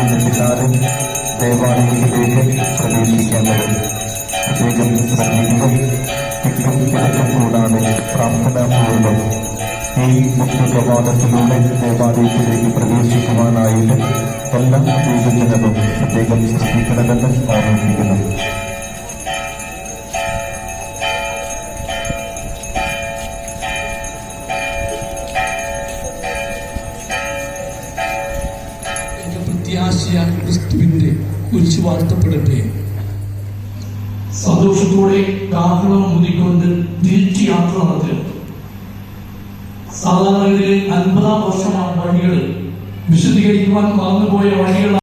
പിന്നാലെ ദേവാലയത്തിലേക്ക് പ്രവേശിക്കേണ്ടത്. പ്രത്യേകം ശ്രദ്ധിക്കുക. തിക്കും തിരക്കും കൂടാതെ പ്രാർത്ഥനാപൂർവ്വം ഈ മുഖ്യകവാടത്തിലൂടെ ദേവാലയത്തിലേക്ക് പ്രവേശിക്കുവാനായിട്ട് എല്ലാ ദൈവജനവും പ്രത്യേകം ശ്രദ്ധിക്കണമെന്ന് ഓർമ്മിപ്പിക്കുന്നു. പ്രത്യാശയാൽ ക്രിസ്തുവിന്റെ കുരിശ് വാഴ്ത്തപ്പെടട്ടെ. സന്തോഷത്തോടെ കാഹളം മുതിക്കൊണ്ട് തിരിച്ചു യാത്ര നടത്തുക. സാധാരണ 50-ാം വർഷമാണ് വഴികൾ വിശദീകരിക്കുവാൻ മറന്നുപോയ വഴികൾ